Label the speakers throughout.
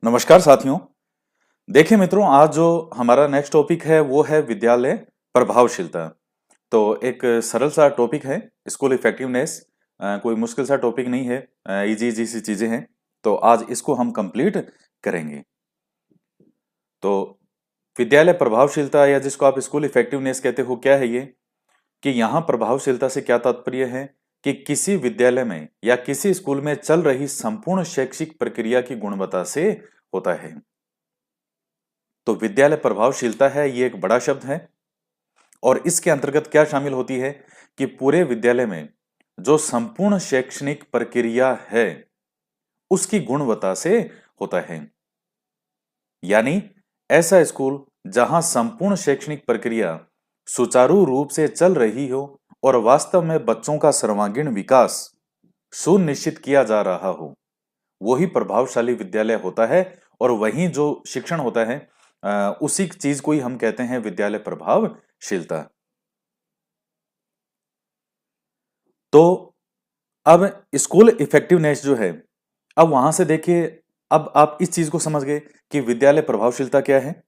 Speaker 1: नमस्कार साथियों। देखिए मित्रों, आज जो हमारा नेक्स्ट टॉपिक है वो है विद्यालय प्रभावशीलता। तो एक सरल सा टॉपिक है, स्कूल इफेक्टिवनेस। कोई मुश्किल सा टॉपिक नहीं है, इजी इजी सी चीजें हैं। तो आज इसको हम कंप्लीट करेंगे। तो विद्यालय प्रभावशीलता या जिसको आप स्कूल इफेक्टिवनेस कहते हो, क्या है ये? कि यहाँ प्रभावशीलता से क्या तात्पर्य है कि किसी विद्यालय में या किसी स्कूल में चल रही संपूर्ण शैक्षिक प्रक्रिया की गुणवत्ता से होता है। तो विद्यालय प्रभावशीलता है, ये एक बड़ा शब्द है और इसके अंतर्गत क्या शामिल होती है कि पूरे विद्यालय में जो संपूर्ण शैक्षणिक प्रक्रिया है उसकी गुणवत्ता से होता है। यानी ऐसा स्कूल जहां संपूर्ण शैक्षणिक प्रक्रिया सुचारू रूप से चल रही हो और वास्तव में बच्चों का सर्वांगीण विकास सुनिश्चित किया जा रहा हो, वही प्रभावशाली विद्यालय होता है। और वही जो शिक्षण होता है, उसी चीज को ही हम कहते हैं विद्यालय प्रभावशीलता। तो अब स्कूल इफेक्टिवनेस जो है, अब वहां से देखिए, अब आप इस चीज को समझ गए कि विद्यालय प्रभावशीलता क्या है।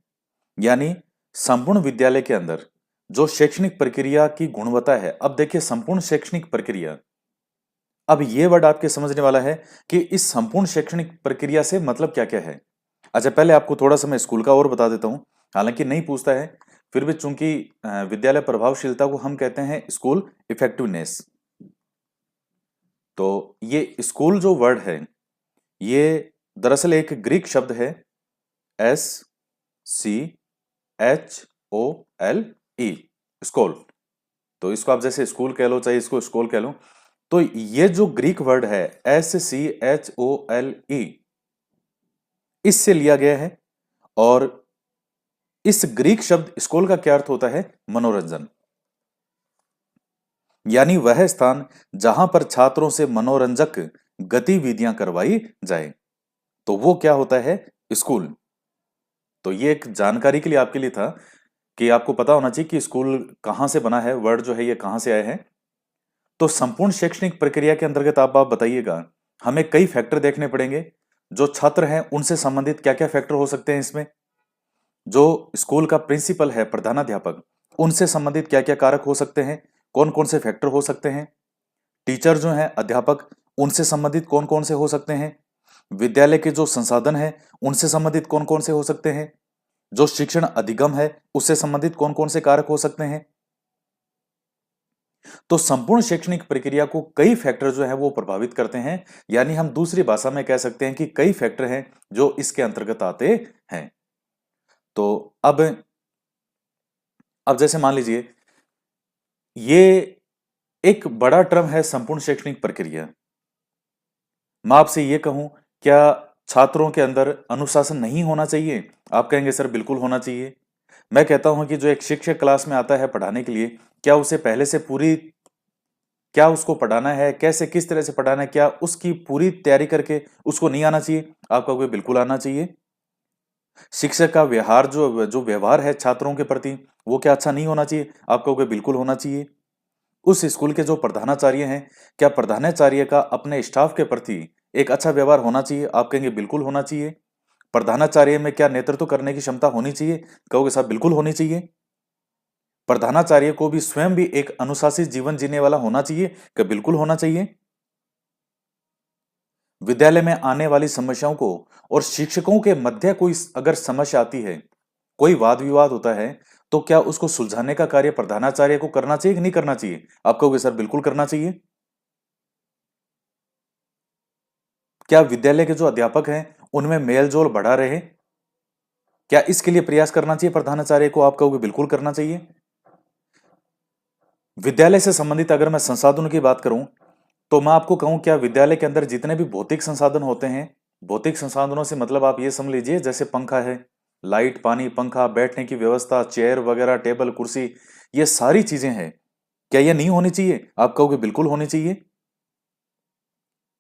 Speaker 1: यानी संपूर्ण विद्यालय के अंदर जो शैक्षणिक प्रक्रिया की गुणवत्ता है। अब देखिए, संपूर्ण शैक्षणिक प्रक्रिया, अब ये वर्ड आपके समझने वाला है कि इस संपूर्ण शैक्षणिक प्रक्रिया से मतलब क्या क्या है। अच्छा, पहले आपको थोड़ा सा मैं स्कूल का और बता देता हूं, हालांकि नहीं पूछता है, फिर भी चूंकि विद्यालय प्रभावशीलता को हम कहते हैं स्कूल इफेक्टिवनेस। तो ये स्कूल जो वर्ड है, ये दरअसल एक ग्रीक शब्द है, SCHOLE, स्कूल। तो इसको आप जैसे स्कूल कह लो, चाहे इसको स्कूल कह लो। तो ये जो ग्रीक वर्ड है SCHOLE, इससे लिया गया है। और इस ग्रीक शब्द स्कूल का क्या अर्थ होता है? मनोरंजन। यानी वह स्थान जहां पर छात्रों से मनोरंजक गतिविधियां करवाई जाए, तो वो क्या होता है? स्कूल। तो ये एक जानकारी के लिए आपके लिए था कि आपको पता होना चाहिए कि स्कूल कहां से बना है, वर्ड जो है ये कहां से आया है। तो संपूर्ण शैक्षणिक प्रक्रिया के अंतर्गत आप बताइएगा, हमें कई फैक्टर देखने पड़ेंगे। जो छात्र हैं उनसे संबंधित क्या क्या फैक्टर हो सकते हैं इसमें, जो स्कूल का प्रिंसिपल है, प्रधानाध्यापक, उनसे संबंधित क्या क्या कारक हो सकते हैं, कौन कौन से फैक्टर हो सकते हैं। टीचर जो हैं, अध्यापक, उनसे संबंधित कौन कौन से हो सकते हैं। विद्यालय के जो संसाधन हैं, उनसे संबंधित कौन कौन से हो सकते हैं। जो शिक्षण अधिगम है, उससे संबंधित कौन कौन से कारक हो सकते हैं। तो संपूर्ण शैक्षणिक प्रक्रिया को कई फैक्टर जो है वो प्रभावित करते हैं। यानी हम दूसरी भाषा में कह सकते हैं कि कई फैक्टर हैं जो इसके अंतर्गत आते हैं। तो अब जैसे मान लीजिए, ये एक बड़ा टर्म है संपूर्ण शैक्षणिक प्रक्रिया। मैं आपसे ये कहूं, क्या छात्रों के अंदर अनुशासन नहीं होना चाहिए? आप कहेंगे सर बिल्कुल होना चाहिए। मैं कहता हूं कि जो एक शिक्षक क्लास में आता है पढ़ाने के लिए, क्या उसे पहले से पूरी, क्या उसको पढ़ाना है, कैसे किस तरह से पढ़ाना है, क्या उसकी पूरी तैयारी करके उसको नहीं आना चाहिए? आप कहोगे बिल्कुल आना चाहिए। शिक्षक का व्यवहार, जो जो व्यवहार है छात्रों के प्रति, वो क्या अच्छा नहीं होना चाहिए? आप कहोगे बिल्कुल होना चाहिए। उस स्कूल के जो प्रधानाचार्य हैं, क्या प्रधानाचार्य का अपने स्टाफ के प्रति एक अच्छा व्यवहार होना चाहिए? आप कहेंगे बिल्कुल होना चाहिए। प्रधानाचार्य में क्या नेतृत्व करने की क्षमता होनी चाहिए? कहोगे साहब बिल्कुल होनी चाहिए। प्रधानाचार्य को भी स्वयं भी एक अनुशासित जीवन जीने वाला होना चाहिए? क्या बिल्कुल होना चाहिए। विद्यालय में आने वाली समस्याओं को और शिक्षकों के मध्य कोई अगर समस्या आती है, कोई वाद विवाद होता है, तो क्या उसको सुलझाने का कार्य प्रधानाचार्य को करना चाहिए कि नहीं करना चाहिए? आप कहोगे सर बिल्कुल करना चाहिए। क्या विद्यालय के जो अध्यापक हैं उनमें मेलजोल बढ़ा रहे, क्या इसके लिए प्रयास करना चाहिए प्रधानाचार्य को? आप कहोगे बिल्कुल करना चाहिए। विद्यालय से संबंधित अगर मैं संसाधनों की बात करूं, तो मैं आपको कहूं, क्या विद्यालय के अंदर जितने भी भौतिक संसाधन होते हैं, भौतिक संसाधनों से मतलब आप ये समझ लीजिए जैसे पंखा है, लाइट, पानी, पंखा, बैठने की व्यवस्था, चेयर वगैरह, टेबल, कुर्सी, ये सारी चीजें हैं, क्या ये नहीं होनी चाहिए? आप कहोगे बिल्कुल होनी चाहिए।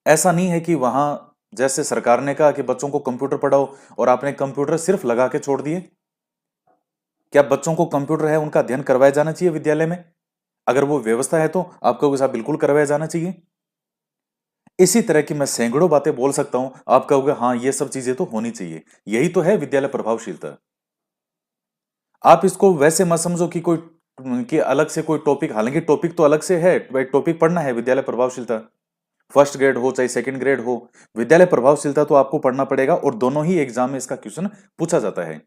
Speaker 1: ऐसा नहीं है कि वहां जैसे सरकार ने कहा कि बच्चों को कंप्यूटर पढ़ाओ और आपने कंप्यूटर सिर्फ लगा के छोड़ दिए। क्या बच्चों को कंप्यूटर है उनका अध्ययन करवाया जाना चाहिए विद्यालय में? अगर वो व्यवस्था है तो आप कहोगे साहब बिल्कुल करवाया जाना चाहिए। इसी तरह की मैं सैकड़ों बातें बोल सकता हूं, आप कहोगे हाँ ये सब चीजें तो होनी चाहिए। यही तो है विद्यालय प्रभावशीलता। आप इसको वैसे मत समझो कि कोई कि अलग से कोई टॉपिक, हालांकि टॉपिक तो अलग से है भाई, टॉपिक पढ़ना है विद्यालय प्रभावशीलता, फर्स्ट ग्रेड हो चाहे सेकंड ग्रेड हो, विद्यालय प्रभावशीलता तो आपको पढ़ना पड़ेगा, और दोनों ही एग्जाम में इसका क्वेश्चन पूछा जाता है।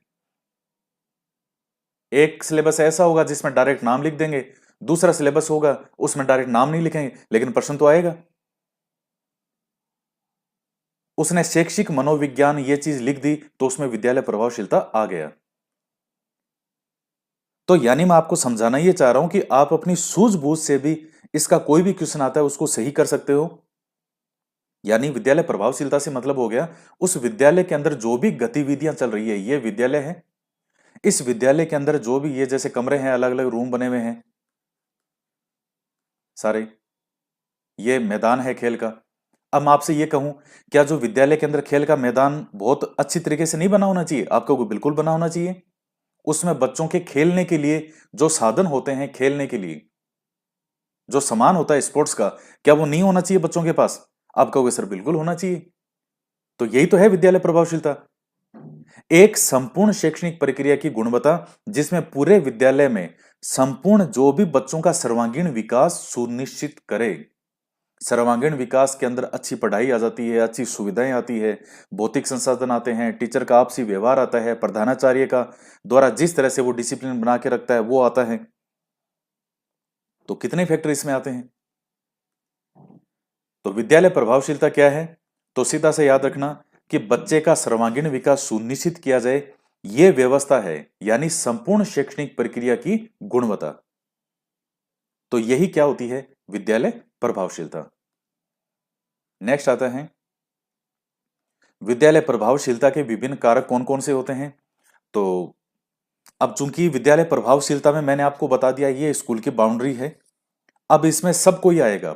Speaker 1: एक सिलेबस ऐसा होगा जिसमें डायरेक्ट नाम लिख देंगे, दूसरा सिलेबस होगा उसमें डायरेक्ट नाम नहीं लिखेंगे लेकिन प्रश्न तो आएगा। उसने शैक्षिक मनोविज्ञान ये चीज लिख दी तो उसमें विद्यालय प्रभावशीलता आ गया। तो यानी मैं आपको समझाना ये चाह रहा हूं कि आप अपनी सूझबूझ से भी इसका कोई भी क्वेश्चन आता है उसको सही कर सकते हो। यानी विद्यालय प्रभावशीलता से मतलब हो गया उस विद्यालय के अंदर जो भी गतिविधियां चल रही है, ये विद्यालय है, इस विद्यालय के अंदर जो भी ये जैसे कमरे हैं, अलग अलग रूम बने हुए हैं सारे, ये मैदान है खेल का। अब मैं आपसे ये कहूं, क्या जो विद्यालय के अंदर खेल का मैदान बहुत अच्छी तरीके से नहीं बना होना चाहिए? आपको बिल्कुल बना होना चाहिए। उसमें बच्चों के खेलने के लिए जो साधन होते हैं, खेलने के लिए जो सामान होता है स्पोर्ट्स का, क्या वो नहीं होना चाहिए बच्चों के पास? आप कहोगे सर बिल्कुल होना चाहिए। तो यही तो है विद्यालय प्रभावशीलता, एक संपूर्ण शैक्षणिक प्रक्रिया की गुणवत्ता, जिसमें पूरे विद्यालय में संपूर्ण जो भी बच्चों का सर्वांगीण विकास सुनिश्चित करे। सर्वांगीण विकास के अंदर अच्छी पढ़ाई आ जाती है, अच्छी सुविधाएं आती है, भौतिक संसाधन आते हैं, टीचर का आपसी व्यवहार आता है, प्रधानाचार्य का द्वारा जिस तरह से वो डिसिप्लिन बना के रखता है वो आता है। तो कितने फैक्टर इसमें आते हैं। तो विद्यालय प्रभावशीलता क्या है? तो सीधा से याद रखना कि बच्चे का सर्वांगीण विकास सुनिश्चित किया जाए, यह व्यवस्था है, यानी संपूर्ण शैक्षणिक प्रक्रिया की गुणवत्ता। तो यही क्या होती है? विद्यालय प्रभावशीलता। नेक्स्ट आता है विद्यालय प्रभावशीलता के विभिन्न कारक कौन कौन से होते हैं। तो अब चूंकि विद्यालय प्रभावशीलता में मैंने आपको बता दिया ये स्कूल की बाउंड्री है, अब इसमें सब कोई आएगा।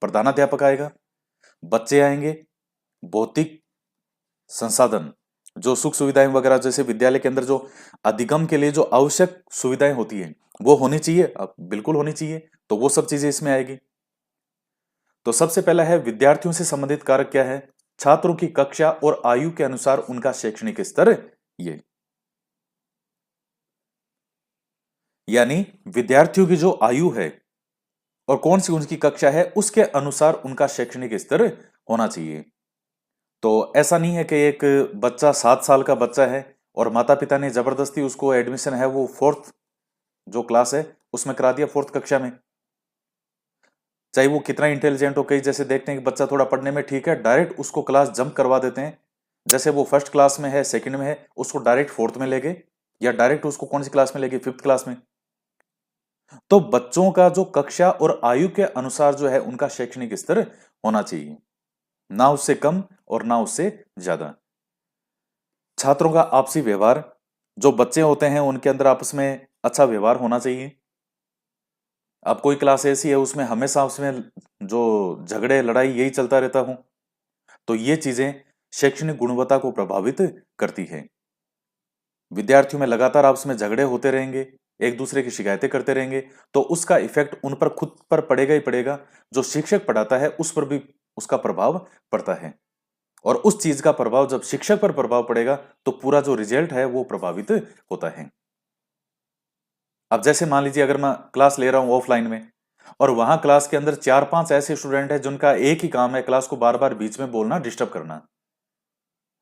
Speaker 1: प्रधानाध्यापक आएगा, बच्चे आएंगे, भौतिक संसाधन, जो सुख सुविधाएं वगैरह, जैसे विद्यालय के अंदर जो अधिगम के लिए जो आवश्यक सुविधाएं होती हैं वो होनी चाहिए, अब बिल्कुल होनी चाहिए, तो वो सब चीजें इसमें आएगी। तो सबसे पहला है विद्यार्थियों से संबंधित कारक क्या है? छात्रों की कक्षा और आयु के अनुसार उनका शैक्षणिक स्तर, ये यानी विद्यार्थियों की जो आयु है और कौन सी उनकी कक्षा है उसके अनुसार उनका शैक्षणिक स्तर होना चाहिए। तो ऐसा नहीं है कि एक बच्चा 7 साल का बच्चा है और माता पिता ने जबरदस्ती उसको एडमिशन है वो फोर्थ जो क्लास है उसमें करा दिया, फोर्थ कक्षा में, चाहे वो कितना इंटेलिजेंट हो। कई जैसे देखते हैं कि बच्चा थोड़ा पढ़ने में ठीक है, डायरेक्ट उसको क्लास जंप करवा देते हैं, जैसे वो फर्स्ट क्लास में है, सेकंड में है, उसको डायरेक्ट फोर्थ में ले गए, या डायरेक्ट उसको कौन सी क्लास में ले गए? फिफ्थ क्लास में। तो बच्चों का जो कक्षा और आयु के अनुसार जो है उनका शैक्षणिक स्तर होना चाहिए, ना उससे कम और ना उससे ज्यादा। छात्रों का आपसी व्यवहार, जो बच्चे होते हैं उनके अंदर आपस में अच्छा व्यवहार होना चाहिए। अब कोई क्लास ऐसी है उसमें हमेशा उसमें जो झगड़े लड़ाई यही चलता रहता हूं, तो ये चीजें शैक्षणिक गुणवत्ता को प्रभावित करती है। विद्यार्थियों में लगातार आपस में झगड़े होते रहेंगे, एक दूसरे की शिकायतें करते रहेंगे, तो उसका इफेक्ट उन पर खुद पर पड़ेगा ही पड़ेगा, जो शिक्षक पढ़ाता है उस पर भी उसका प्रभाव पड़ता है, और उस चीज का प्रभाव जब शिक्षक पर प्रभाव पड़ेगा तो पूरा जो रिजल्ट है वो प्रभावित होता है। अब जैसे मान लीजिए अगर मैं क्लास ले रहा हूं ऑफलाइन में, और वहां क्लास के अंदर 4-5 ऐसे स्टूडेंट हैं जिनका एक ही काम है क्लास को बार बार बीच में बोलना, डिस्टर्ब करना,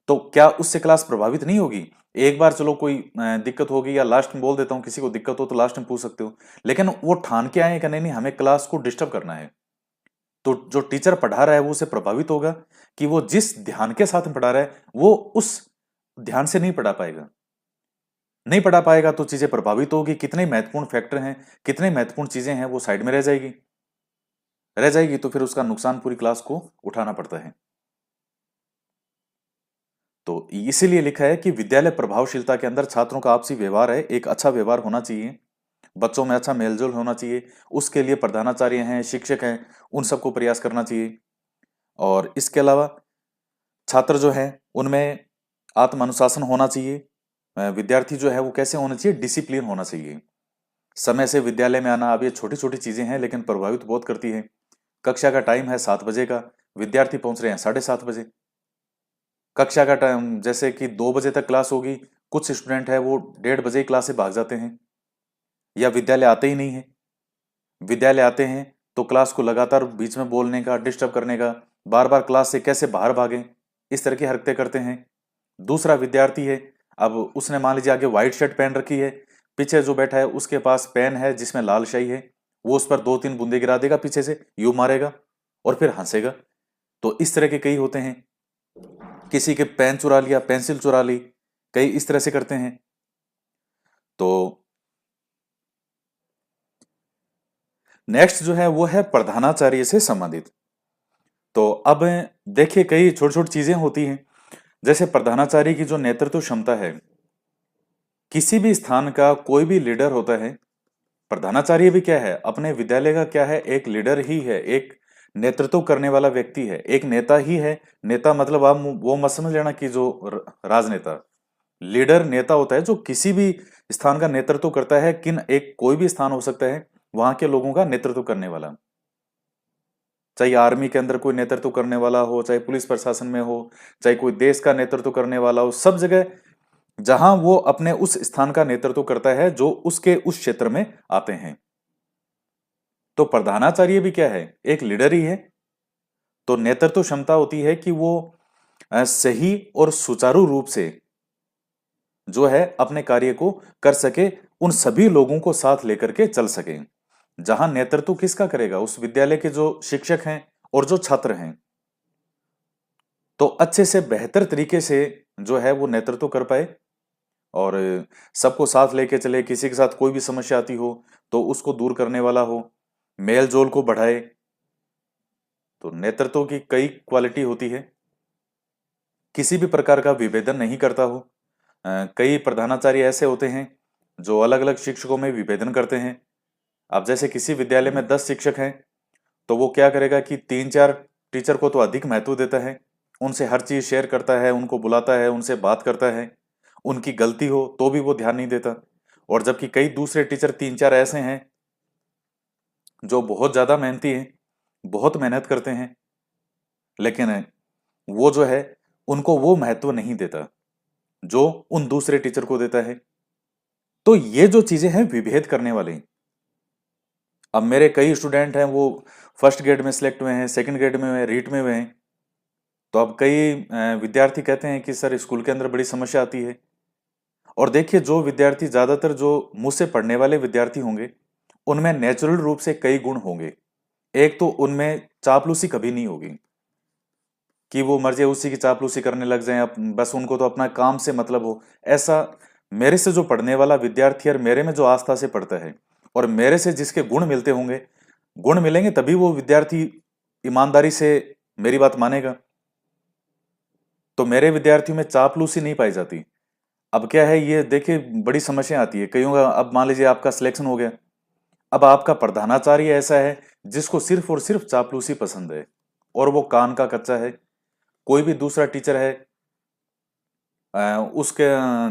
Speaker 1: तो क्या उससे क्लास प्रभावित नहीं होगी? एक बार चलो कोई दिक्कत होगी, या लास्ट में बोल देता हूं, किसी को दिक्कत हो तो लास्ट में पूछ सकते हो, लेकिन वो ठान के आए कि नहीं नहीं हमें क्लास को डिस्टर्ब करना है, तो जो टीचर पढ़ा रहा है वो उससे प्रभावित होगा कि वो जिस ध्यान के साथ में पढ़ा रहा है वो उस ध्यान से नहीं पढ़ा पाएगा। नहीं पढ़ा पाएगा तो चीजें प्रभावित होगी, कितने महत्वपूर्ण फैक्टर हैं, कितने महत्वपूर्ण चीजें हैं वो साइड में रह जाएगी, रह जाएगी, तो फिर उसका नुकसान पूरी क्लास को उठाना पड़ता है। तो इसीलिए लिखा है कि विद्यालय प्रभावशीलता के अंदर छात्रों का आपसी व्यवहार है, एक अच्छा व्यवहार होना चाहिए, बच्चों में अच्छा मेलजोल होना चाहिए, उसके लिए प्रधानाचार्य हैं, शिक्षक हैं, उन सबको प्रयास करना चाहिए। और इसके अलावा छात्र जो है उनमें आत्म अनुशासन होना चाहिए। विद्यार्थी जो है वो कैसे होना चाहिए? डिसिप्लिन होना चाहिए, समय से विद्यालय में आना। अब ये छोटी छोटी चीजें हैं लेकिन प्रभावित बहुत करती है। कक्षा का टाइम है 7 बजे का, विद्यार्थी पहुंच रहे हैं 7:30 बजे। कक्षा का टाइम जैसे कि 2 बजे तक क्लास होगी, कुछ स्टूडेंट है वो 1:30 बजे ही क्लास से भाग जाते हैं या विद्यालय आते ही नहीं है। विद्यालय आते हैं तो क्लास को लगातार बीच में बोलने का, डिस्टर्ब करने का, बार बार क्लास से कैसे बाहर भागें, इस तरह की हरकतें करते हैं। दूसरा विद्यार्थी है, अब उसने मान लीजिए आगे व्हाइट शर्ट पहन रखी है, पीछे जो बैठा है उसके पास पेन है जिसमें लाल स्याही है, वो उस पर 2-3 बूंदे गिरा देगा, पीछे से यूं मारेगा और फिर हंसेगा। तो इस तरह के कई होते हैं। किसी के पेन चुरा लिया, पेंसिल चुरा ली, कई इस तरह से करते हैं। तो नेक्स्ट जो है वो है प्रधानाचार्य से संबंधित। तो अब देखिए कई छोटी छोटी चीजें होती हैं, जैसे प्रधानाचार्य की जो नेतृत्व क्षमता है, किसी भी स्थान का कोई भी लीडर होता है, प्रधानाचार्य भी क्या है, अपने विद्यालय का क्या है, एक लीडर ही है, एक नेतृत्व करने वाला व्यक्ति है, एक नेता ही है। नेता मतलब आप वो मत समझ लेना कि जो राजनेता, लीडर नेता होता है जो किसी भी स्थान का नेतृत्व करता है, किन एक कोई भी स्थान हो सकता है, वहां के लोगों का नेतृत्व करने वाला। चाहे आर्मी के अंदर कोई नेतृत्व करने वाला हो, चाहे पुलिस प्रशासन में हो, चाहे कोई देश का नेतृत्व करने वाला हो, सब जगह जहां वो अपने उस स्थान का नेतृत्व करता है जो उसके उस क्षेत्र में आते हैं। तो प्रधानाचार्य भी क्या है, एक लीडर ही है। तो नेतृत्व क्षमता होती है कि वो सही और सुचारू रूप से जो है अपने कार्य को कर सके, उन सभी लोगों को साथ लेकर के चल सके। जहां नेतृत्व किसका करेगा, उस विद्यालय के जो शिक्षक हैं और जो छात्र हैं, तो अच्छे से बेहतर तरीके से जो है वो नेतृत्व कर पाए और सबको साथ लेके चले। किसी के साथ कोई भी समस्या आती हो तो उसको दूर करने वाला हो, मेल जोल को बढ़ाए। तो नेतृत्व की कई क्वालिटी होती है। किसी भी प्रकार का विभेदन नहीं करता हो। कई प्रधानाचार्य ऐसे होते हैं जो अलग अलग शिक्षकों में विभेदन करते हैं। अब जैसे किसी विद्यालय में 10 शिक्षक हैं तो वो क्या करेगा कि 3-4 टीचर को तो अधिक महत्व देता है, उनसे हर चीज शेयर करता है, उनको बुलाता है, उनसे बात करता है, उनकी गलती हो तो भी वो ध्यान नहीं देता। और जबकि कई दूसरे टीचर 3-4 ऐसे हैं जो बहुत ज्यादा मेहनती हैं, बहुत मेहनत करते हैं, लेकिन वो जो है उनको वो महत्व नहीं देता जो उन दूसरे टीचर को देता है। तो ये जो चीजें हैं विभेद करने वाली। अब मेरे कई स्टूडेंट हैं वो फर्स्ट ग्रेड में सिलेक्ट हुए हैं, सेकंड ग्रेड में हुए, रीट में हुए हैं। तो अब कई विद्यार्थी कहते हैं कि सर स्कूल के अंदर बड़ी समस्या आती है। और देखिए जो विद्यार्थी ज्यादातर जो मुझसे पढ़ने वाले विद्यार्थी होंगे उनमें नेचुरल रूप से कई गुण होंगे। एक तो उनमें चापलूसी कभी नहीं होगी कि वो मर्जी उसी की चापलूसी करने लग जाएं, बस उनको तो अपना काम से मतलब हो। ऐसा मेरे से जो पढ़ने वाला विद्यार्थी और मेरे में जो आस्था से पढ़ता है और मेरे से जिसके गुण मिलते होंगे, गुण मिलेंगे तभी वो विद्यार्थी ईमानदारी से मेरी बात मानेगा। तो मेरे विद्यार्थियों में चापलूसी नहीं पाई जाती। अब क्या है, ये देखिए बड़ी समस्या आती है कईयों का। अब मान लीजिए आपका सिलेक्शन हो गया, अब आपका प्रधानाचार्य ऐसा है जिसको सिर्फ और सिर्फ चापलूसी पसंद है और वो कान का कच्चा है। कोई भी दूसरा टीचर है उसके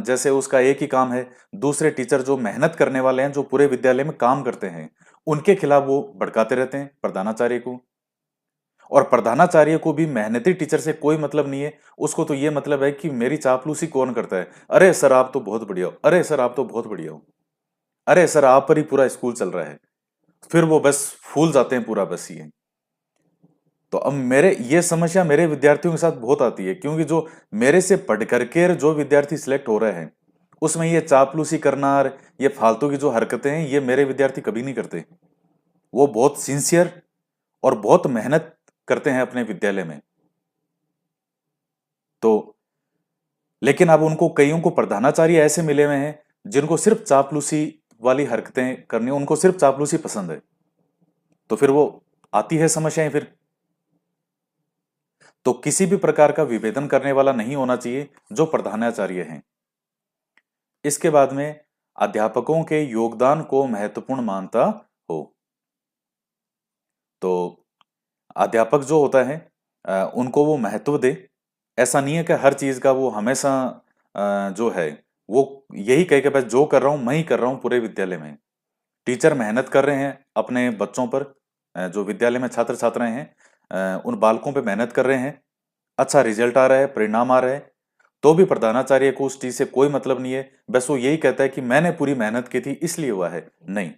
Speaker 1: जैसे उसका एक ही काम है, दूसरे टीचर जो मेहनत करने वाले हैं, जो पूरे विद्यालय में काम करते हैं, उनके खिलाफ वो भड़काते रहते हैं प्रधानाचार्य को। और प्रधानाचार्य को भी मेहनती टीचर से कोई मतलब नहीं है, उसको तो ये मतलब है कि मेरी चापलूसी कौन करता है। अरे सर आप तो बहुत बढ़िया हो, अरे सर आप तो बहुत बढ़िया हो, अरे सर आप पर ही पूरा स्कूल चल रहा है। फिर वो बस फूल जाते हैं पूरा, बस ये। तो अब मेरे ये समस्या मेरे विद्यार्थियों के साथ बहुत आती है, क्योंकि जो मेरे से पढ़ करके जो विद्यार्थी सिलेक्ट हो रहे हैं उसमें ये चापलूसी करना और ये फालतू की जो हरकतें हैं ये मेरे विद्यार्थी कभी नहीं करते। वो बहुत सिंसियर और बहुत मेहनत करते हैं अपने विद्यालय में। तो लेकिन अब उनको कईयों को प्रधानाचार्य ऐसे मिले हुए हैं जिनको सिर्फ चापलूसी वाली हरकतें करनी, उनको सिर्फ चापलूसी पसंद है। तो फिर वो आती है समस्याएं फिर। तो किसी भी प्रकार का विभेदन करने वाला नहीं होना चाहिए जो प्रधानाचार्य हैं। इसके बाद में अध्यापकों के योगदान को महत्वपूर्ण मानता हो। तो अध्यापक जो होता है उनको वो महत्व दे। ऐसा नहीं है कि हर चीज का वो हमेशा जो है वो यही कह के बस जो कर रहा हूं मैं ही कर रहा हूं पूरे विद्यालय में। टीचर मेहनत कर रहे हैं अपने बच्चों पर, जो विद्यालय में छात्र छात्राएं हैं उन बालकों पे मेहनत कर रहे हैं, अच्छा रिजल्ट आ रहा है, परिणाम आ रहा है, तो भी प्रधानाचार्य को उस चीज से कोई मतलब नहीं है। बस वो यही कहता है कि मैंने पूरी मेहनत की थी इसलिए हुआ है। नहीं,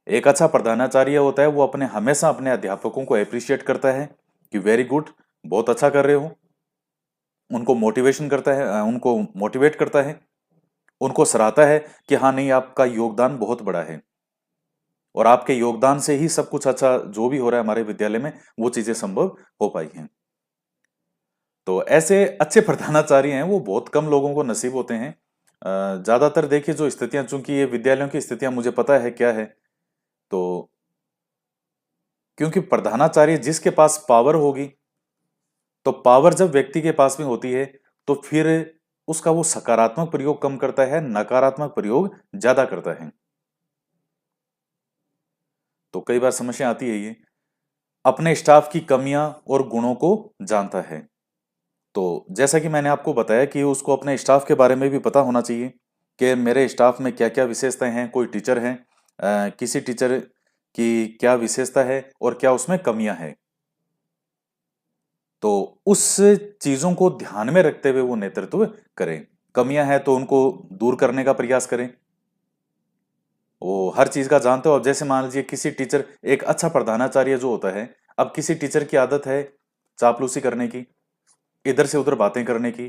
Speaker 1: एक अच्छा प्रधानाचार्य होता है वो हमेशा अपने अध्यापकों को अप्रिशिएट करता है कि वेरी गुड, बहुत अच्छा कर रहे हो, उनको मोटिवेशन करता है, उनको मोटिवेट करता है, उनको सराहता है कि हाँ नहीं, आपका योगदान बहुत बड़ा है और आपके योगदान से ही सब कुछ अच्छा जो भी हो रहा है हमारे विद्यालय में वो चीजें संभव हो पाई हैं। तो ऐसे अच्छे प्रधानाचार्य हैं वो बहुत कम लोगों को नसीब होते हैं। ज्यादातर देखिए जो स्थितियां, चूंकि ये विद्यालयों की स्थितियां मुझे पता है क्या है, तो क्योंकि प्रधानाचार्य जिसके पास पावर होगी, तो पावर जब व्यक्ति के पास में होती है तो फिर उसका वो सकारात्मक प्रयोग कम करता है, नकारात्मक प्रयोग ज्यादा करता है। तो कई बार समस्या आती है ये, अपने स्टाफ की कमियां और गुणों को जानता है। तो जैसा कि मैंने आपको बताया कि उसको अपने स्टाफ के बारे में भी पता होना चाहिए कि मेरे स्टाफ में क्या क्या विशेषताएं हैं। कोई टीचर है, किसी टीचर की क्या विशेषता है और क्या उसमें कमियां हैं, तो उस चीजों को ध्यान में रखते हुए वो नेतृत्व करें। कमियां हैं तो उनको दूर करने का प्रयास करें। वो हर चीज का जानते हो। अब जैसे मान लीजिए किसी टीचर, एक अच्छा प्रधानाचार्य जो होता है, अब किसी टीचर की आदत है चापलूसी करने की, इधर से उधर बातें करने की,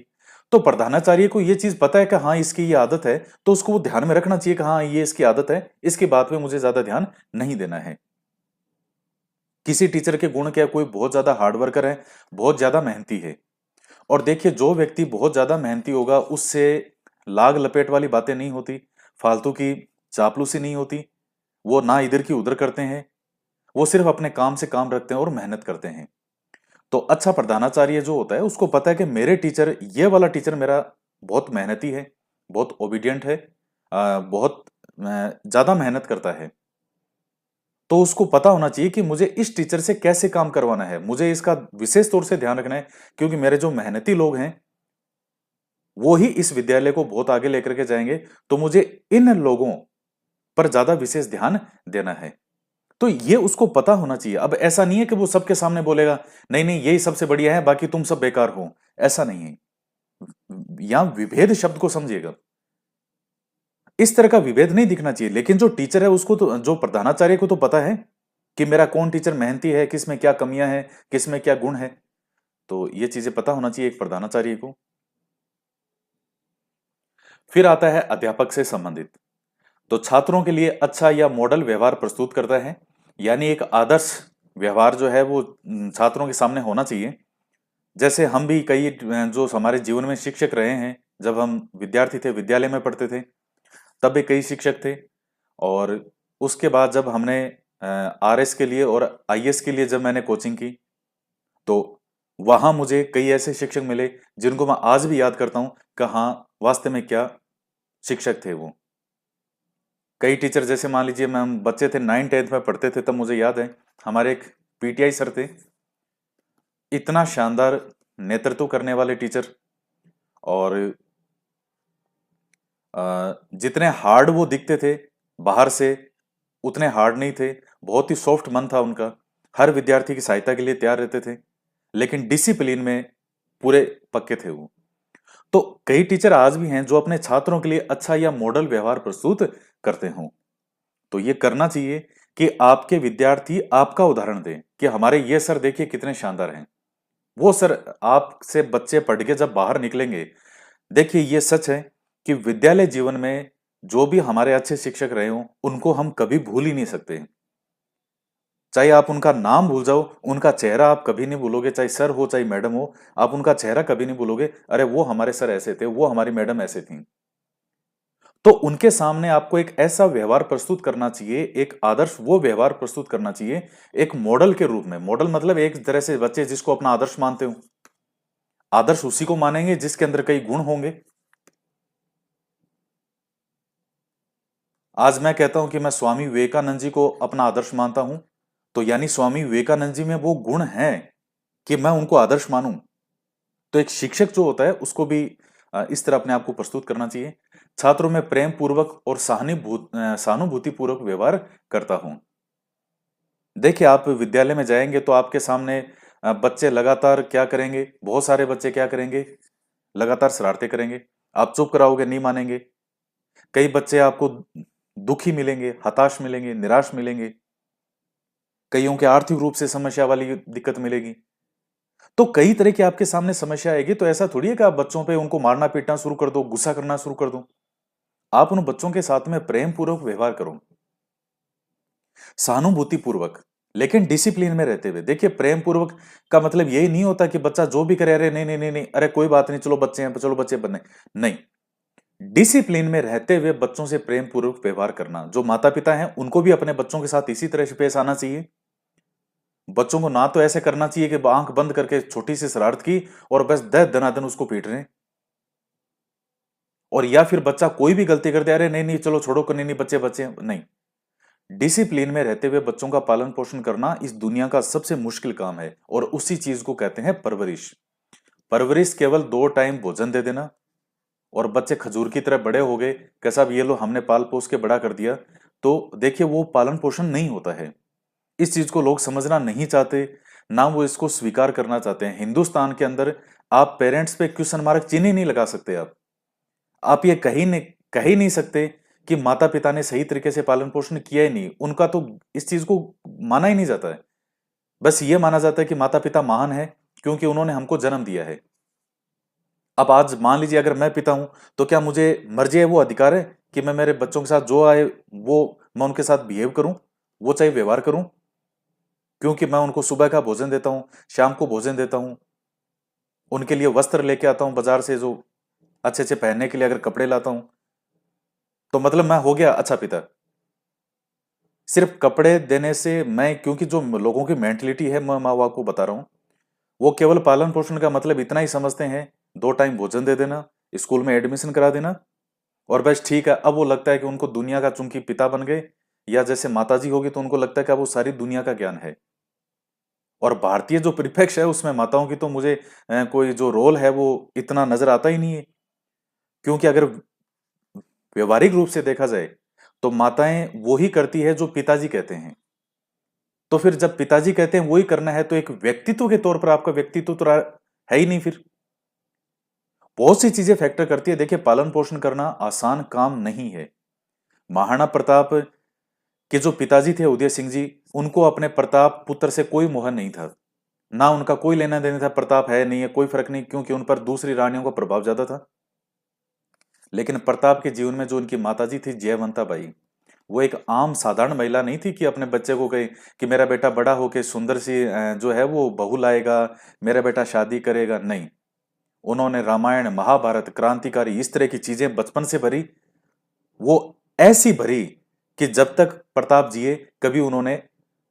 Speaker 1: तो प्रधानाचार्य को ये चीज पता है कि हाँ इसकी ये आदत है, तो उसको वो ध्यान में रखना चाहिए कि हाँ ये इसकी आदत है, इसकी बात पे मुझे ज्यादा ध्यान नहीं देना है। किसी टीचर के गुण क्या, कोई बहुत ज्यादा हार्ड वर्कर है, बहुत ज्यादा मेहनती है, और देखिए जो व्यक्ति बहुत ज्यादा मेहनती होगा उससे लाग लपेट वाली बातें नहीं होती, फालतू की चापलूसी नहीं होती, वो ना इधर की उधर करते हैं, वो सिर्फ अपने काम से काम रखते हैं और मेहनत करते हैं। तो अच्छा प्रधानाचार्य जो होता है उसको पता है कि मेरे टीचर, ये वाला टीचर मेरा बहुत मेहनती है, बहुत ओबीडियंट है, बहुत ज्यादा मेहनत करता है, तो उसको पता होना चाहिए कि मुझे इस टीचर से कैसे काम करवाना है, मुझे इसका विशेष तौर से ध्यान रखना है, क्योंकि मेरे जो मेहनती लोग हैं वो ही इस विद्यालय को बहुत आगे लेकर के जाएंगे, तो मुझे इन लोगों पर ज्यादा विशेष ध्यान देना है। तो ये उसको पता होना चाहिए। अब ऐसा नहीं है कि वो सबके सामने बोलेगा नहीं नहीं यही सबसे बढ़िया है बाकी तुम सब बेकार हो, ऐसा नहीं है। यहां विभेद शब्द को समझिएगा, इस तरह का विभेद नहीं दिखना चाहिए। लेकिन जो टीचर है उसको तो, जो प्रधानाचार्य को तो पता है कि मेरा कौन टीचर मेहनती है, किसमें क्या कमियां हैं, किसमें क्या गुण है, तो ये चीजें पता होना चाहिए एक प्रधानाचार्य को। फिर आता है अध्यापक से संबंधित। तो छात्रों के लिए अच्छा या मॉडल व्यवहार प्रस्तुत करता है, यानी एक आदर्श व्यवहार जो है वो छात्रों के सामने होना चाहिए। जैसे हम भी कई जो हमारे जीवन में शिक्षक रहे हैं, जब हम विद्यार्थी थे, विद्यालय में पढ़ते थे, तब भी कई शिक्षक थे, और उसके बाद जब हमने आरएस के लिए और आईएएस के लिए जब मैंने कोचिंग की, तो वहां मुझे कई ऐसे शिक्षक मिले जिनको मैं आज भी याद करता हूं कि हाँ वास्तव में क्या शिक्षक थे वो। कई टीचर, जैसे मान लीजिए मैं, हम बच्चे थे 9th 10th में पढ़ते थे, तब मुझे याद है हमारे एक पीटीआई सर थे, इतना शानदार नेतृत्व करने वाले टीचर, और जितने हार्ड वो दिखते थे बाहर से उतने हार्ड नहीं थे, बहुत ही सॉफ्ट मन था उनका, हर विद्यार्थी की सहायता के लिए तैयार रहते थे, लेकिन डिसिप्लिन में पूरे पक्के थे वो। तो कई टीचर आज भी हैं जो अपने छात्रों के लिए अच्छा या मॉडल व्यवहार प्रस्तुत करते हों। तो ये करना चाहिए कि आपके विद्यार्थी आपका उदाहरण दें कि हमारे ये सर देखिए कितने शानदार हैं। वो सर आपसे बच्चे पढ़ के जब बाहर निकलेंगे, देखिए ये सच है कि विद्यालय जीवन में जो भी हमारे अच्छे शिक्षक रहे हों उनको हम कभी भूल ही नहीं सकते। चाहे आप उनका नाम भूल जाओ, उनका चेहरा आप कभी नहीं भूलोगे, चाहे सर हो चाहे मैडम हो, आप उनका चेहरा कभी नहीं भूलोगे, अरे वो हमारे सर ऐसे थे, वो हमारी मैडम ऐसे थी। तो उनके सामने आपको एक ऐसा व्यवहार प्रस्तुत करना चाहिए, एक आदर्श वो व्यवहार प्रस्तुत करना चाहिए, एक मॉडल के रूप में। मॉडल मतलब एक तरह से बच्चे जिसको अपना आदर्श मानते हो, आदर्श उसी को मानेंगे जिसके अंदर कई गुण होंगे। आज मैं कहता हूं कि मैं स्वामी विवेकानंद जी को अपना आदर्श मानता हूं, तो यानी स्वामी विवेकानंद जी में वो गुण हैं कि मैं उनको आदर्श मानूं। तो एक शिक्षक जो होता है उसको भी इस तरह अपने आप को प्रस्तुत करना चाहिए। छात्रों में प्रेम पूर्वक और सहानुभूति पूर्वक व्यवहार करता हूं। देखिए, आप विद्यालय में जाएंगे तो आपके सामने बच्चे लगातार क्या करेंगे, बहुत सारे बच्चे क्या करेंगे, लगातार शरारतें करेंगे। आप चुप कराओगे, नहीं मानेंगे। कई बच्चे आपको दुखी मिलेंगे, हताश मिलेंगे, निराश मिलेंगे। कईयों के आर्थिक रूप से समस्या वाली दिक्कत मिलेगी। तो कई तरह की आपके सामने समस्या आएगी, तो ऐसा थोड़ी है कि आप बच्चों पे उनको मारना पीटना शुरू कर दो, गुस्सा करना शुरू कर दो। आप उन बच्चों के साथ में प्रेम पूर्वक व्यवहार करो, सहानुभूति पूर्वक, लेकिन डिसिप्लिन में रहते हुए। देखिए, प्रेम पूर्वक का मतलब यही नहीं होता कि बच्चा जो भी करे, अरे नहीं नहीं नहीं नहीं, अरे कोई बात नहीं, चलो बच्चे हैं, चलो बच्चे बनने, नहीं। डिसिप्लिन में रहते हुए बच्चों से प्रेम पूर्वक व्यवहार करना। जो माता पिता हैं उनको भी अपने बच्चों के साथ इसी तरह से पेश आना चाहिए। बच्चों को ना तो ऐसे करना चाहिए कि आंख बंद करके छोटी सी शरारत की और बस दह दनादन उसको पीट रहे हैं, और या फिर बच्चा कोई भी गलती कर दे, अरे नहीं नहीं चलो छोड़ो, नहीं नहीं बच्चे बच्चे नहीं। डिसिप्लिन में रहते हुए बच्चों का पालन पोषण करना इस दुनिया का सबसे मुश्किल काम है, और उसी चीज को कहते हैं परवरिश। परवरिश केवल 2 टाइम भोजन दे देना और बच्चे खजूर की तरह बड़े हो गए, कैसा भी ये लो हमने पाल पोस के बड़ा कर दिया, तो देखिए वो पालन पोषण नहीं होता है। इस चीज को लोग समझना नहीं चाहते, ना वो इसको स्वीकार करना चाहते हैं। हिंदुस्तान के अंदर आप पेरेंट्स पे क्वेश्चन मार्क चिन्ह ही नहीं लगा सकते। आप ये कह ही नहीं सकते कि माता पिता ने सही तरीके से पालन पोषण किया ही नहीं, उनका तो इस चीज को माना ही नहीं जाता है। बस ये माना जाता है कि माता पिता महान है क्योंकि उन्होंने हमको जन्म दिया है। अब आज मान लीजिए अगर मैं पिता हूं, तो क्या मुझे मर्जी है, वो अधिकार है कि मैं मेरे बच्चों के साथ जो आए वो मैं उनके साथ बिहेव करूं, वो चाहे व्यवहार करूं, क्योंकि मैं उनको सुबह का भोजन देता हूं, शाम को भोजन देता हूं, उनके लिए वस्त्र लेके आता हूं बाजार से, जो अच्छे अच्छे पहनने के लिए अगर कपड़े लाता हूं, तो मतलब मैं हो गया अच्छा पिता। सिर्फ कपड़े देने से मैं, क्योंकि जो लोगों की मेंटलिटी है, मैं माँ बाप को बता रहा हूँ, वो केवल पालन पोषण का मतलब इतना ही समझते हैं, 2 टाइम भोजन दे देना, स्कूल में एडमिशन करा देना, और बस ठीक है। अब वो लगता है कि उनको दुनिया का, चूंकि पिता बन गए या जैसे माताजी होगी, तो उनको लगता है कि अब वो सारी दुनिया का ज्ञान है। और भारतीय जो परिप्रेक्ष्य है उसमें माताओं की तो मुझे कोई जो रोल है वो इतना नजर आता ही नहीं है। क्योंकि अगर व्यवहारिक रूप से देखा जाए तो माताएं वो ही करती है जो पिताजी कहते हैं। तो फिर जब पिताजी कहते हैं वही करना है, तो एक व्यक्तित्व के तौर पर आपका व्यक्तित्व तो है ही नहीं। फिर बहुत सी चीजें फैक्टर करती है। देखिए, पालन पोषण करना आसान काम नहीं है। महाराणा प्रताप के जो पिताजी थे उदय सिंह जी, उनको अपने प्रताप पुत्र से कोई मोह नहीं था, ना उनका कोई लेना देना था, प्रताप है नहीं है कोई फर्क नहीं, क्योंकि उन पर दूसरी रानियों का प्रभाव ज्यादा था। लेकिन प्रताप के जीवन में जो उनकी माताजी थी जयवंता बाई, वो एक आम साधारण महिला नहीं थी कि अपने बच्चे को कहे कि मेरा बेटा बड़ा होके सुंदर सी जो है वो बहू लाएगा, मेरा बेटा शादी करेगा, नहीं। उन्होंने रामायण महाभारत क्रांतिकारी इस तरह की चीजें बचपन से भरी, वो ऐसी भरी कि जब तक प्रताप जिए कभी उन्होंने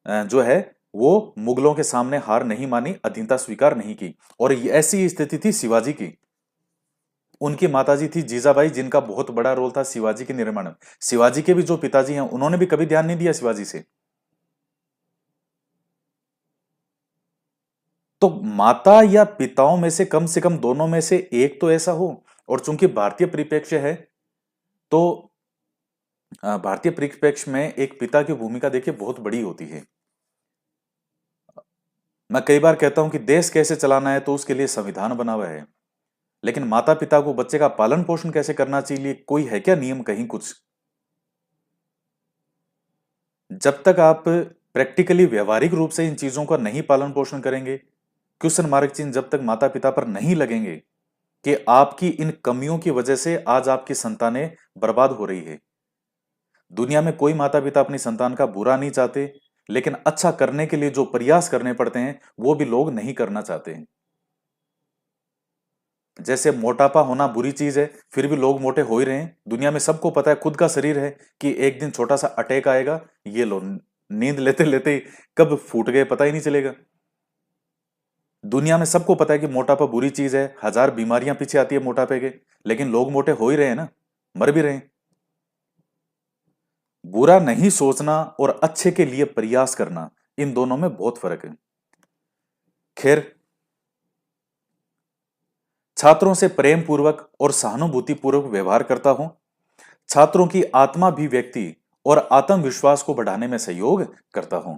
Speaker 1: जो है वो मुगलों के सामने हार नहीं मानी, अधीनता स्वीकार नहीं की। और ऐसी स्थिति थी शिवाजी की। उनकी माताजी थी जीजाबाई, जिनका बहुत बड़ा रोल था शिवाजी के निर्माण में। शिवाजी के भी जो पिताजी हैं उन्होंने भी कभी ध्यान नहीं दिया शिवाजी से। तो माता या पिताओं में से कम दोनों में से एक तो ऐसा हो। और चूंकि भारतीय परिप्रेक्ष्य है, तो भारतीय परिप्रेक्ष्य में एक पिता की भूमिका देखिए बहुत बड़ी होती है। मैं कई बार कहता हूं कि देश कैसे चलाना है तो उसके लिए संविधान बना हुआ है, लेकिन माता पिता को बच्चे का पालन पोषण कैसे करना चाहिए, कोई है क्या नियम कहीं कुछ? जब तक आप प्रैक्टिकली व्यवहारिक रूप से इन चीजों का नहीं पालन पोषण करेंगे, क्वेश्चन मार्क चिन्ह जब तक माता पिता पर नहीं लगेंगे कि आपकी इन कमियों की वजह से आज आपकी संतानें बर्बाद हो रही है। दुनिया में कोई माता पिता अपनी संतान का बुरा नहीं चाहते, लेकिन अच्छा करने के लिए जो प्रयास करने पड़ते हैं वो भी लोग नहीं करना चाहते हैं। जैसे मोटापा होना बुरी चीज है, फिर भी लोग मोटे हो ही रहे हैं। दुनिया में सबको पता है, खुद का शरीर है, कि एक दिन छोटा सा अटैक आएगा, ये लो नींद लेते लेते कब फूट गए पता ही नहीं चलेगा। दुनिया में सबको पता है कि मोटापा बुरी चीज है, हजार बीमारियां पीछे आती है मोटापे के, लेकिन लोग मोटे हो ही रहे हैं ना, मर भी रहे हैं। बुरा नहीं सोचना और अच्छे के लिए प्रयास करना, इन दोनों में बहुत फर्क है। खैर, छात्रों से प्रेम पूर्वक और सहानुभूति पूर्वक व्यवहार करता हूं। छात्रों की आत्माभिव्यक्ति और आत्मविश्वास को बढ़ाने में सहयोग करता हूं।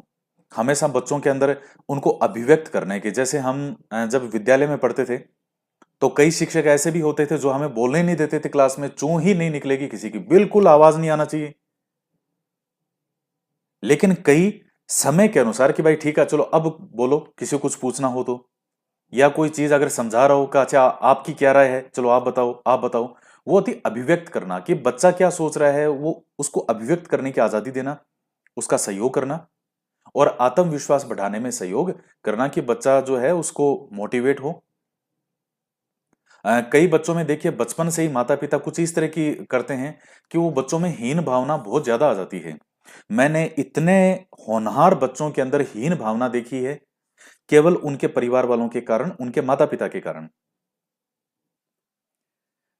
Speaker 1: हमेशा बच्चों के अंदर उनको अभिव्यक्त करने के, जैसे हम जब विद्यालय में पढ़ते थे तो कई शिक्षक ऐसे भी होते थे जो हमें बोलने नहीं देते थे, क्लास में चूं ही नहीं निकलेगी किसी की, बिल्कुल आवाज नहीं आना चाहिए। लेकिन कई समय के अनुसार कि भाई ठीक है चलो अब बोलो, किसी को कुछ पूछना हो तो, या कोई चीज अगर समझा रहा हो कि अच्छा आपकी क्या राय है, चलो आप बताओ आप बताओ। वो थी अभिव्यक्त करना कि बच्चा क्या सोच रहा है, वो उसको अभिव्यक्त करने की आजादी देना, उसका सहयोग करना और आत्मविश्वास बढ़ाने में सहयोग करना कि बच्चा जो है उसको मोटिवेट हो। कई बच्चों में देखिए बचपन से ही माता पिता कुछ इस तरह की करते हैं कि वो बच्चों में हीन भावना बहुत ज्यादा आ जाती है। मैंने इतने होनहार बच्चों के अंदर हीन भावना देखी है, केवल उनके परिवार वालों के कारण, उनके माता पिता के कारण।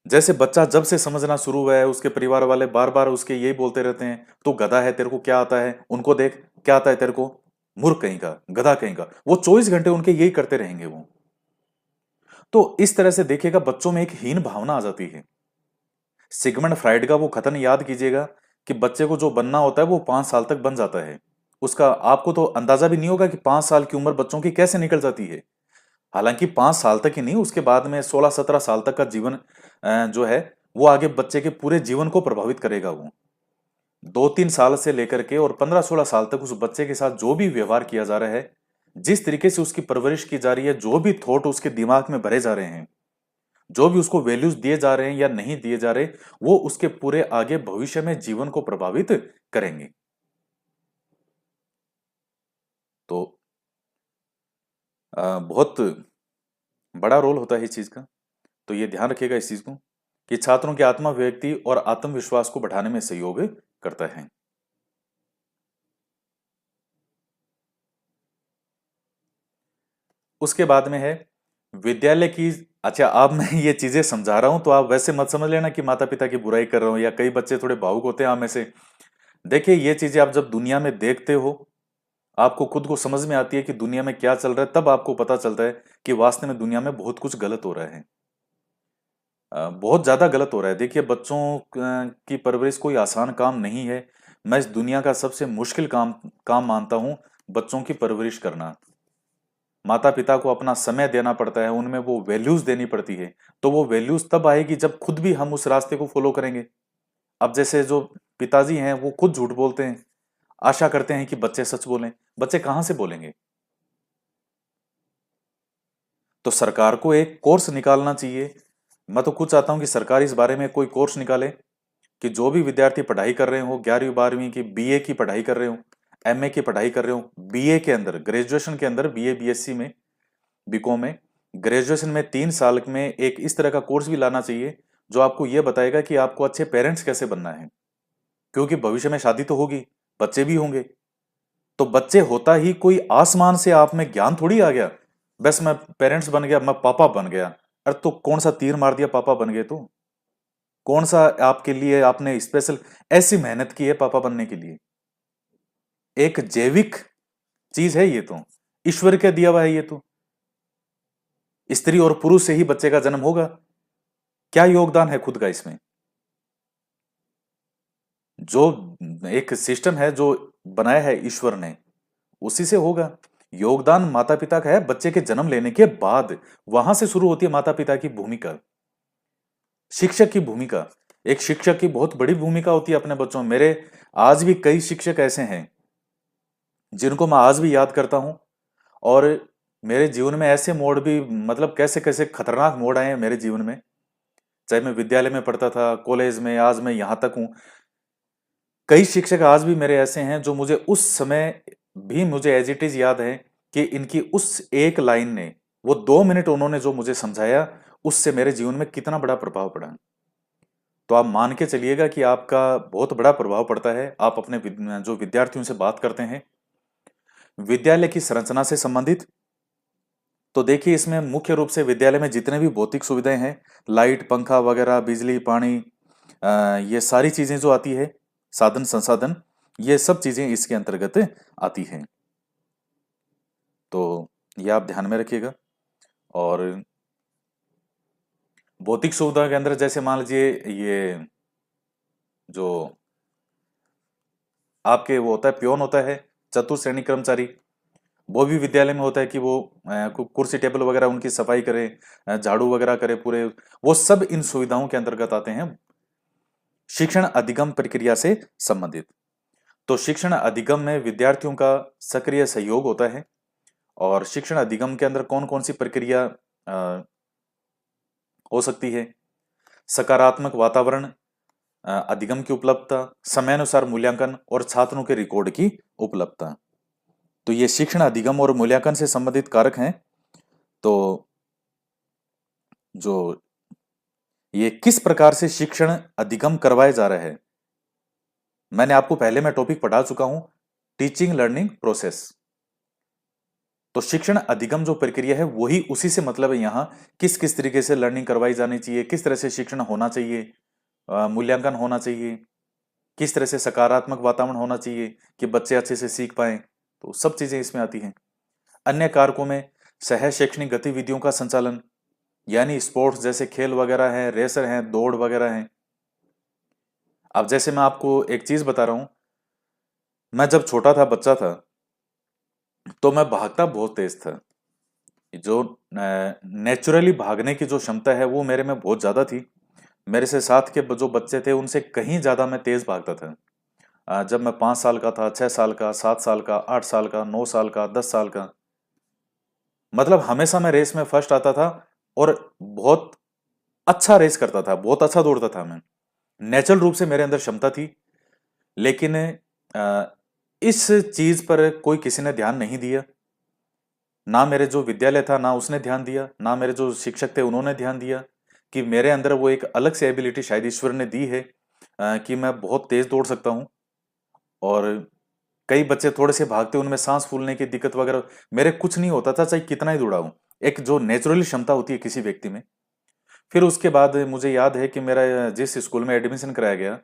Speaker 1: जैसे बच्चा जब से समझना शुरू हुआ है, उसके परिवार वाले बार बार उसके यही बोलते रहते हैं, तू गधा है, तेरे को क्या आता है, उनको देख क्या आता है तेरे को, मूर्ख कहीं का, गधा कहीं का। वो 24 घंटे उनके यही करते रहेंगे वो। तो इस तरह से देखिएगा बच्चों में एक हीन भावना आ जाती है। सिगमंड फ्राइड का वो कथन याद कीजिएगा कि बच्चे को जो बनना होता है वो 5 साल तक बन जाता है। उसका आपको तो अंदाजा भी नहीं होगा कि 5 साल की उम्र बच्चों की कैसे निकल जाती है। हालांकि 5 साल तक ही नहीं, उसके बाद में 16-17 साल तक का जीवन जो है वो आगे बच्चे के पूरे जीवन को प्रभावित करेगा। वो 2-3 साल से लेकर के और 15-16 साल तक उस बच्चे के साथ जो भी व्यवहार किया जा रहा है, जिस तरीके से उसकी परवरिश की जा रही है, जो भी थॉट उसके दिमाग में भरे जा रहे हैं, जो भी उसको वैल्यूज दिए जा रहे हैं या नहीं दिए जा रहे, वो उसके पूरे आगे भविष्य में जीवन को प्रभावित करेंगे। तो बहुत बड़ा रोल होता है इस चीज का। तो ये ध्यान रखिएगा इस चीज को कि छात्रों की आत्मा व्यक्ति और आत्मविश्वास को बढ़ाने में सहयोग करता है। उसके बाद में है विद्यालय की। अच्छा, अब मैं ये चीजें समझा रहा हूं तो आप वैसे मत समझ लेना कि माता पिता की बुराई कर रहा हूं, या कई बच्चे थोड़े भावुक होते हैं आप में से। देखिए ये चीजें आप जब दुनिया में देखते हो, आपको खुद को समझ में आती है कि दुनिया में क्या चल रहा है, तब आपको पता चलता है कि वास्तव में दुनिया में बहुत कुछ गलत हो रहा है। बहुत ज्यादा गलत हो रहा है। देखिए बच्चों की परवरिश कोई आसान काम नहीं है। मैं इस दुनिया का सबसे मुश्किल काम काम मानता हूं बच्चों की परवरिश करना। माता पिता को अपना समय देना पड़ता है, उनमें वो वैल्यूज देनी पड़ती है। तो वो वैल्यूज तब आएगी जब खुद भी हम उस रास्ते को फॉलो करेंगे। अब जैसे जो पिताजी हैं वो खुद झूठ बोलते हैं, आशा करते हैं कि बच्चे सच बोलें। बच्चे कहां से बोलेंगे? तो सरकार को एक कोर्स निकालना चाहिए। मैं तो खुद चाहता हूं कि सरकार इस बारे में कोई कोर्स निकाले कि जो भी विद्यार्थी पढ़ाई कर रहे हो, 11वीं 12वीं की, बीए की पढ़ाई कर रहे हो, एमए की पढ़ाई कर रहे हो, बीए के अंदर, ग्रेजुएशन के अंदर, बीए बीएससी में, बीकॉम में, ग्रेजुएशन में 3 साल में एक इस तरह का कोर्स भी लाना चाहिए जो आपको यह बताएगा कि आपको अच्छे पेरेंट्स कैसे बनना है। क्योंकि भविष्य में शादी तो होगी, बच्चे भी होंगे। तो बच्चे होता ही कोई आसमान से आप में ज्ञान थोड़ी आ गया, बस मैं पेरेंट्स बन गया, मैं पापा बन गया। अरे तो कौन सा तीर मार दिया पापा बन गए? तो कौन सा आपके लिए आपने स्पेशल ऐसी मेहनत की है पापा बनने के लिए? एक जैविक चीज है ये तो, ईश्वर के दिया हुआ है ये तो। स्त्री और पुरुष से ही बच्चे का जन्म होगा। क्या योगदान है खुद का इसमें? जो एक सिस्टम है जो बनाया है ईश्वर ने, उसी से होगा। योगदान माता पिता का है बच्चे के जन्म लेने के बाद। वहां से शुरू होती है माता पिता की भूमिका, शिक्षक की भूमिका। एक शिक्षक की बहुत बड़ी भूमिका होती है अपने बच्चों में। मेरे आज भी कई शिक्षक ऐसे हैं जिनको मैं आज भी याद करता हूं। और मेरे जीवन में ऐसे मोड़ भी, मतलब कैसे कैसे खतरनाक मोड़ आए हैं मेरे जीवन में। चाहे मैं विद्यालय में पढ़ता था, कॉलेज में, आज मैं यहां तक हूं। कई शिक्षक आज भी मेरे ऐसे हैं जो मुझे उस समय भी मुझे एज इट इज याद है कि इनकी उस एक लाइन ने, वो 2 मिनट उन्होंने जो मुझे समझाया, उससे मेरे जीवन में कितना बड़ा प्रभाव पड़ा। तो आप मान के चलिएगा कि आपका बहुत बड़ा प्रभाव पड़ता है। आप अपने जो विद्यार्थियों से बात करते हैं विद्यालय की संरचना से संबंधित, तो देखिए इसमें मुख्य रूप से विद्यालय में जितने भी भौतिक सुविधाएं हैं, लाइट, पंखा वगैरह, बिजली, पानी, ये सारी चीजें जो आती है, साधन संसाधन, ये सब चीजें इसके अंतर्गत आती हैं। तो ये आप ध्यान में रखिएगा। और भौतिक सुविधा के अंदर जैसे मान लीजिए ये जो आपके वो होता है, प्योन होता है, चतुर्थ श्रेणी कर्मचारी, वो भी विद्यालय में होता है कि वो कुर्सी टेबल वगैरह उनकी सफाई करे, झाड़ू वगैरह करे पूरे, वो सब इन सुविधाओं के अंतर्गत आते हैं शिक्षण अधिगम प्रक्रिया से संबंधित। तो शिक्षण अधिगम में विद्यार्थियों का सक्रिय सहयोग होता है। और शिक्षण अधिगम के अंदर कौन कौन सी प्रक्रिया हो सकती है? सकारात्मक वातावरण, अधिगम की उपलब्धता, समयानुसार मूल्यांकन और छात्रों के रिकॉर्ड की उपलब्धता। तो ये शिक्षण अधिगम और मूल्यांकन से संबंधित कारक हैं। तो जो ये किस प्रकार से शिक्षण अधिगम करवाए जा रहे हैं, मैंने आपको पहले मैं टॉपिक पढ़ा चुका हूं, टीचिंग लर्निंग प्रोसेस। तो शिक्षण अधिगम जो प्रक्रिया है वही उसी से मतलब है। यहाँ किस किस तरीके से लर्निंग करवाई जानी चाहिए, किस तरह से शिक्षण होना चाहिए, मूल्यांकन होना चाहिए, किस तरह से सकारात्मक वातावरण होना चाहिए कि बच्चे अच्छे से सीख पाए, तो सब चीजें इसमें आती हैं। अन्य कारकों में सह शैक्षणिक गतिविधियों का संचालन, यानी स्पोर्ट्स जैसे खेल वगैरह हैं, रेसर हैं, दौड़ वगैरह हैं। अब जैसे मैं आपको एक चीज बता रहा हूं, मैं जब छोटा था, बच्चा था, तो मैं भागता बहुत तेज था। जो नेचुरली भागने की जो क्षमता है वो मेरे में बहुत ज्यादा थी। मेरे से साथ के जो बच्चे थे उनसे कहीं ज्यादा मैं तेज भागता था। जब मैं 5 साल का था, 6 साल का, 7 साल का, 8 साल का, 9 साल का, 10 साल का, मतलब हमेशा मैं रेस में फर्स्ट आता था और बहुत अच्छा रेस करता था, बहुत अच्छा दौड़ता था मैं। नेचुरल रूप से मेरे अंदर क्षमता थी। लेकिन इस चीज पर कोई किसी ने ध्यान नहीं दिया। ना मेरे जो विद्यालय था ना उसने ध्यान दिया, ना मेरे जो शिक्षक थे उन्होंने ध्यान दिया कि मेरे अंदर वो एक अलग से एबिलिटी शायद ईश्वर ने दी है कि मैं बहुत तेज दौड़ सकता हूँ। और कई बच्चे थोड़े से भागते, उनमें सांस फूलने की दिक्कत वगैरह, मेरे कुछ नहीं होता था चाहे कितना ही दौड़ा हूं। एक जो नेचुरली क्षमता होती है किसी व्यक्ति में। फिर उसके बाद मुझे याद है कि मेरा जिस स्कूल में एडमिशन कराया गया,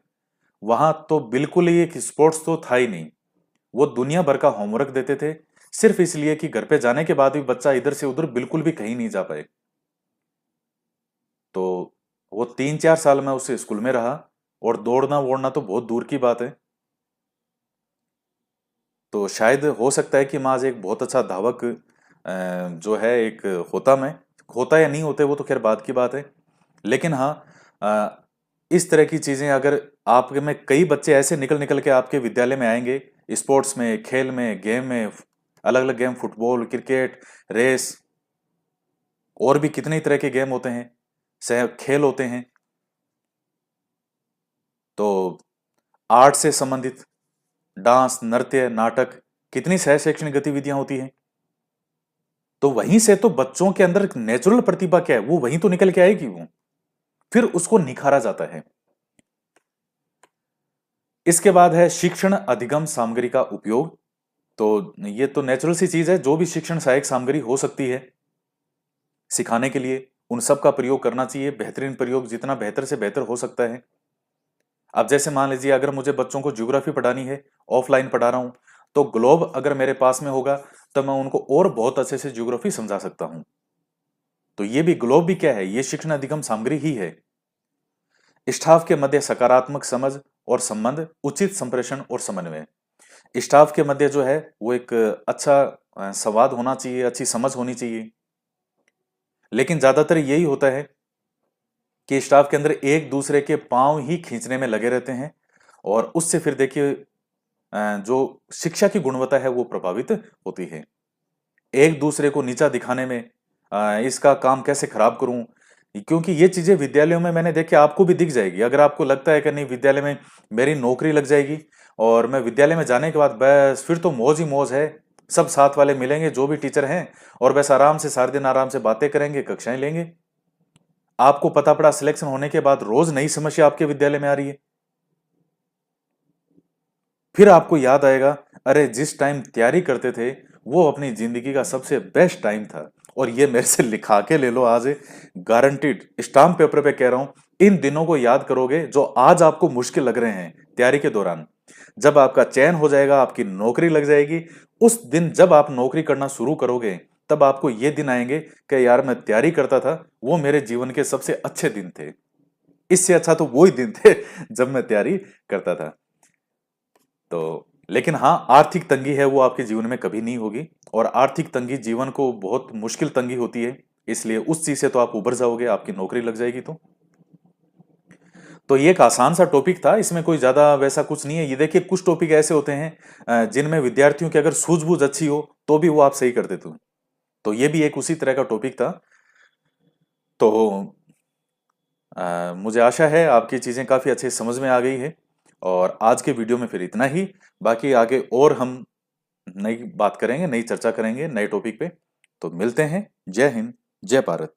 Speaker 1: वहां तो बिल्कुल ही एक स्पोर्ट्स तो था ही नहीं। वो दुनिया भर का होमवर्क देते थे, सिर्फ इसलिए कि घर पे जाने के बाद भी बच्चा इधर से उधर बिल्कुल भी कहीं नहीं जा पाए। तो वो 3-4 साल में उस स्कूल में रहा, और दौड़ना वोड़ना तो बहुत दूर की बात है। तो शायद हो सकता है कि मैं आज एक बहुत अच्छा धावक जो है एक होता, मैं होता या नहीं होते वो तो खैर बात की बात है। लेकिन हाँ, इस तरह की चीजें अगर आपके में कई बच्चे ऐसे निकल निकल के आपके विद्यालय में आएंगे, स्पोर्ट्स में, खेल में, गेम में, अलग अलग गेम, फुटबॉल, क्रिकेट, रेस, और भी कितने ही तरह के गेम होते हैं, सह खेल होते हैं। तो आर्ट से संबंधित डांस, नृत्य, नाटक, कितनी सह शैक्षणिक गतिविधियां होती हैं। तो वहीं से तो बच्चों के अंदर नेचुरल प्रतिभा क्या है वो वहीं तो निकल के आएगी, वो फिर उसको निखारा जाता है। इसके बाद है शिक्षण अधिगम सामग्री का उपयोग। तो ये तो नेचुरल सी चीज है, जो भी शिक्षण सहायक सामग्री हो सकती है सिखाने के लिए, उन सब का प्रयोग करना चाहिए। बेहतरीन प्रयोग, जितना बेहतर से बेहतर हो सकता है। अब जैसे मान लीजिए अगर मुझे बच्चों को ज्योग्राफी पढ़ानी है, ऑफलाइन पढ़ा रहा हूं, तो ग्लोब अगर मेरे पास में होगा तो मैं उनको और बहुत अच्छे से ज्योग्राफी समझा सकता हूं। तो ये भी ग्लोब भी क्या है, ये शिक्षण अधिगम सामग्री ही है। स्टाफ के मध्य सकारात्मक समझ और संबंध, उचित संप्रेषण और समन्वय। स्टाफ के मध्य जो है वो एक अच्छा संवाद होना चाहिए, अच्छी समझ होनी चाहिए। लेकिन ज्यादातर यही होता है कि स्टाफ के अंदर एक दूसरे के पांव ही खींचने में लगे रहते हैं, और उससे फिर देखिए जो शिक्षा की गुणवत्ता है वो प्रभावित होती है। एक दूसरे को नीचा दिखाने में, इसका काम कैसे खराब करूं, क्योंकि ये चीजें विद्यालयों में मैंने देखी, आपको भी दिख जाएगी। अगर आपको लगता है कि नहीं विद्यालय में मेरी नौकरी लग जाएगी और मैं विद्यालय में जाने के बाद बस फिर तो मौज ही मौज है, सब साथ वाले मिलेंगे जो भी टीचर हैं, और बस आराम से सारे दिन आराम से बातें करेंगे, कक्षाएं लेंगे। आपको पता पड़ा सिलेक्शन होने के बाद रोज नई समस्या आपके विद्यालय में आ रही है। फिर आपको याद आएगा, अरे जिस टाइम तैयारी करते थे वो अपनी जिंदगी का सबसे बेस्ट टाइम था। और ये मेरे से लिखा के ले लो, आज गारंटीड स्टाम्प पेपर पे कह रहा हूं, इन दिनों को याद करोगे जो आज आपको मुश्किल लग रहे हैं तैयारी के दौरान, जब आपका चयन हो जाएगा, आपकी नौकरी लग जाएगी, उस दिन जब आप नौकरी करना शुरू करोगे, तब आपको ये दिन आएंगे कि यार मैं तैयारी करता था, वो मेरे जीवन के सबसे अच्छे दिन थे। इससे अच्छा तो वो ही दिन थे जब मैं तैयारी करता था। तो लेकिन हाँ, आर्थिक तंगी है वो आपके जीवन में कभी नहीं होगी, और आर्थिक तंगी जीवन को बहुत मुश्किल तंगी होती है, इसलिए उस चीज से तो आप उबर जाओगे, आपकी नौकरी लग जाएगी। तो ये एक आसान सा टॉपिक था, इसमें कोई ज्यादा वैसा कुछ नहीं है। ये देखिए, कुछ टॉपिक ऐसे होते हैं जिनमें विद्यार्थियों की अगर सूझबूझ अच्छी हो तो भी वो आप सही कर देते हो। तो ये भी एक उसी तरह का टॉपिक था। तो मुझे आशा है आपकी चीजें काफी अच्छे समझ में आ गई है। और आज के वीडियो में फिर इतना ही। बाकी आगे और हम नई बात करेंगे, नई चर्चा करेंगे नए टॉपिक पे। तो मिलते हैं। जय हिंद, जय भारत।